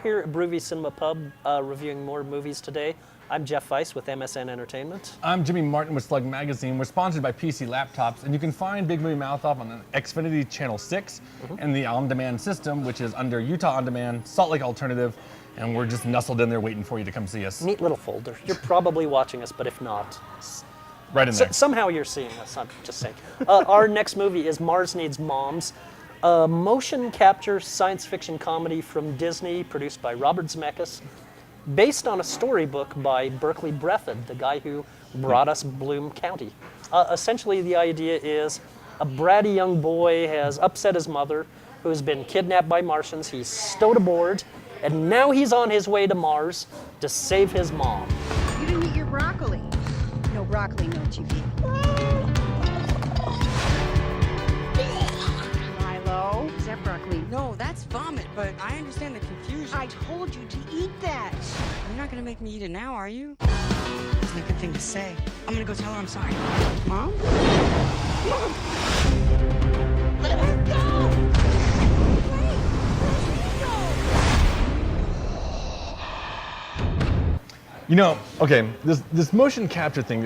here at Broovy Cinema Pub reviewing more movies today. I'm Jeff Weiss with MSN Entertainment. I'm Jimmy Martin with Slug Magazine. We're sponsored by PC Laptops, and you can find Big Movie Mouth Off on the Xfinity Channel 6 and the On Demand system, which is under Utah On Demand, Salt Lake Alternative, and we're just nestled in there waiting for you to come see us. Neat little folder. You're probably watching us, but if not, Right in there. somehow you're seeing us, I'm just saying. Our next movie is Mars Needs Moms, a motion capture science fiction comedy from Disney produced by Robert Zemeckis, based on a storybook by Berkeley Breathed, the guy who brought us Bloom County. Essentially, the idea is a bratty young boy has upset his mother, who has been kidnapped by Martians. He's stowed aboard, and now he's on his way to Mars to save his mom. You didn't eat your broccoli. No broccoli, no TV. Milo, is that broccoli? No, that's vomit, but I understand the confusion. I told you to eat that. You're not gonna make me eat it now, are you? It's not a good thing to say. I'm gonna go tell her I'm sorry. Mom? Mom! Let her go! Wait! Let me go! You know, okay, this motion capture thing,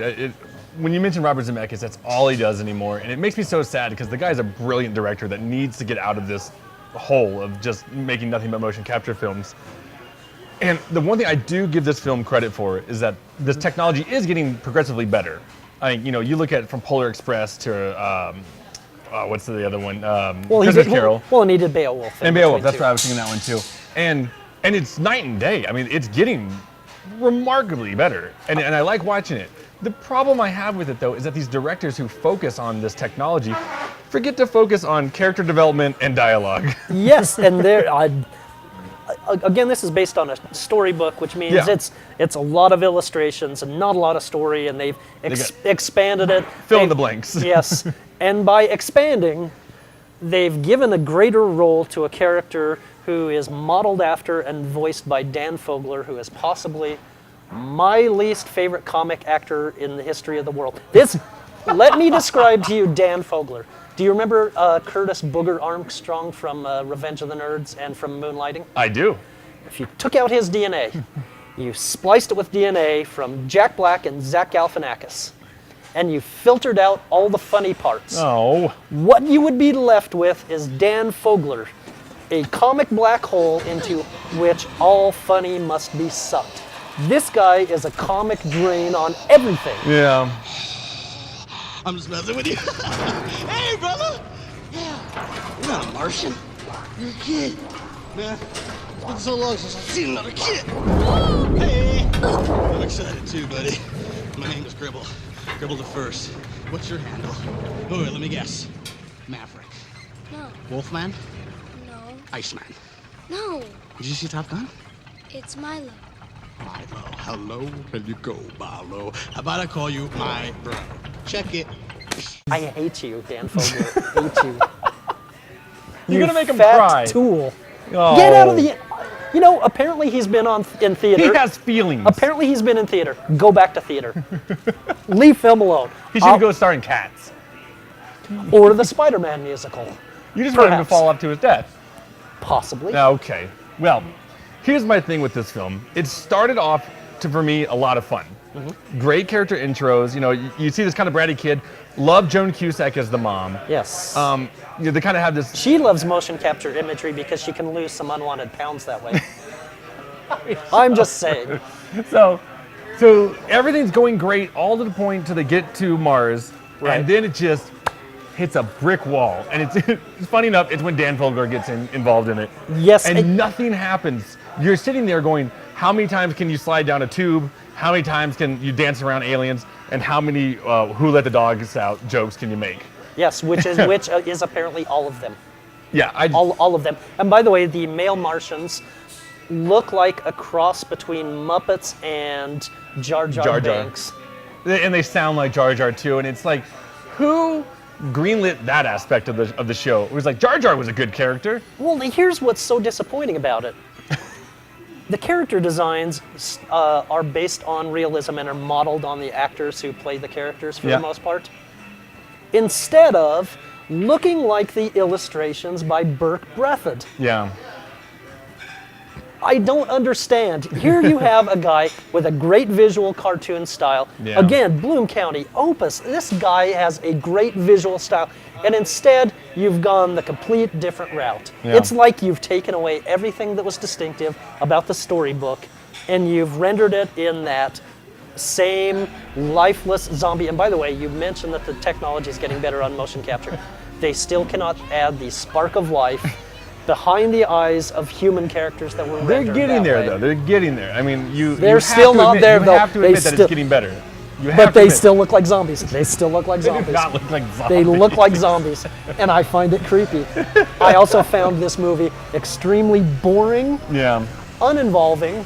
when you mention Robert Zemeckis, that's all he does anymore, and it makes me so sad because the guy's a brilliant director that needs to get out of this hole of just making nothing but motion capture films. And the one thing I do give this film credit for is that this technology is getting progressively better. You know, you look at from Polar Express to what's the other one? Christmas Carol. Well, and he did Beowulf. And Beowulf, that's right, I was thinking that one too. And it's night and day. I mean, it's getting remarkably better, and I like watching it. The problem I have with it, though, is that these directors who focus on this technology forget to focus on character development and dialogue. Yes, and again, this is based on a storybook, which means it's a lot of illustrations and not a lot of story, and they've expanded it. Fill in the blanks. Yes, and by expanding, they've given a greater role to a character who is modeled after and voiced by Dan Fogler, who is possibly my least favorite comic actor in the history of the world. Let me describe to you Dan Fogler. Do you remember Curtis Booger Armstrong from Revenge of the Nerds and from Moonlighting? I do. If you took out his DNA, you spliced it with DNA from Jack Black and Zach Galifianakis, and you filtered out all the funny parts, Oh. what you would be left with is Dan Fogler, a comic black hole into which all funny must be sucked. This guy is a comic drain on everything. Yeah. I'm just messing with you. Hey, brother! Yeah, you're not a Martian. You're a kid. Man, it's been so long since I've seen another kid. Hey! I'm excited too, buddy. My name is Gribble. Gribble the First. What's your handle? Oh, wait, let me guess. Maverick. No, Wolfman? no, Iceman. no. Did you see Top Gun? It's Milo. Milo. Hello, where you go, Milo? How about I call you my bro? Check it. I hate you, Dan Fogler. hate you. You're gonna make him fat cry. tool. Oh. Get out of the... You know, apparently he's been in theater. He has feelings. Apparently he's been in theater. Go back to theater. Leave film alone. He should go star in Cats. Or the Spider-Man musical. You just want him to Perhaps. fall up to his death. Possibly. Okay. Well, here's my thing with this film. It started off for me, a lot of fun. Great character intros. You know, you see this kind of bratty kid. Love Joan Cusack as the mom. Yes. You know, they kind of have this. She loves motion capture imagery because she can lose some unwanted pounds that way. I'm just saying. So everything's going great all to the point till they get to Mars, Right. and then it just hits a brick wall. And it's funny enough, it's when Dan Fogler gets involved in it. Yes. And nothing happens. You're sitting there going, how many times can you slide down a tube? How many times can you dance around aliens? And how many who let the dogs out jokes can you make? Yes, which is apparently all of them. Yeah, All of them. And by the way, the male Martians look like a cross between Muppets and Jar Jar, Jar Jar. Binks. and they sound like Jar Jar too. And it's like, who greenlit that aspect of the show? It was like Jar Jar was a good character. Well, here's what's so disappointing about it. The character designs are based on realism and are modeled on the actors who play the characters for the most part. Instead of looking like the illustrations by Burke Breathed. Yeah. I don't understand. Here you have a guy with a great visual cartoon style. Yeah. Again, Bloom County, Opus. This guy has a great visual style. And instead, you've gone the complete different route. Yeah. It's like you've taken away everything that was distinctive about the storybook and you've rendered it in that same lifeless zombie. And by the way, you mentioned that the technology is getting better on motion capture. They still cannot add the spark of life behind the eyes of human characters that were They're rendered getting that there, way. though. They're getting there. I mean, They're have still to not admit, there, you though. have to They admit that still- it's getting better. You have But to they admit. still look like zombies. They still look like They do zombies. not look like zombies. They look like zombies, and I find it creepy. I also found this movie extremely boring, Yeah. uninvolving.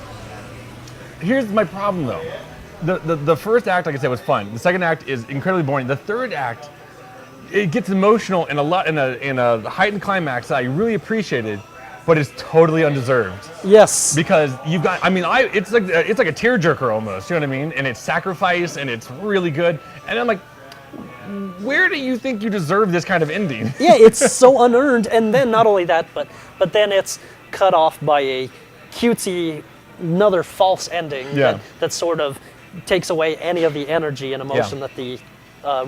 Here's my problem, though. The first act, like I said, was fun. The second act is incredibly boring. The third act, it gets emotional in a heightened climax that I really appreciated, but it's totally undeserved. Yes. Because you've got, it's like a tearjerker almost, you know what I mean? And it's sacrifice, and it's really good. And I'm like, where do you think you deserve this kind of ending? Yeah, it's so unearned, and then not only that, but then it's cut off by a cutesy, another false ending Yeah. that sort of takes away any of the energy and emotion Yeah. that the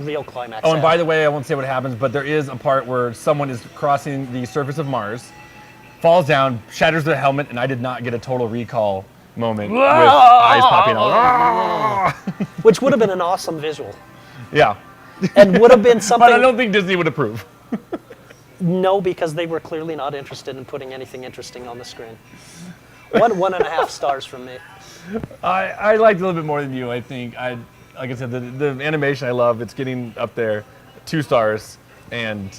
real climax. Oh, and had. by the way, I won't say what happens, but there is a part where someone is crossing the surface of Mars, falls down, shatters their helmet, and I did not get a Total Recall moment with eyes popping out. Which would have been an awesome visual, Yeah. and would have been something. But I don't think Disney would approve. No, because they were clearly not interested in putting anything interesting on the screen. 1.5 stars from me. I liked it a little bit more than you, I think. Like I said, the animation I love, it's getting up there, 2 stars, and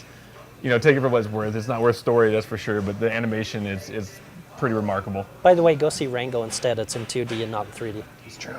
take it for what it's worth. It's not worth story, that's for sure, but the animation is pretty remarkable. By the way, go see Rango instead. It's in 2D and not in 3D. It's true.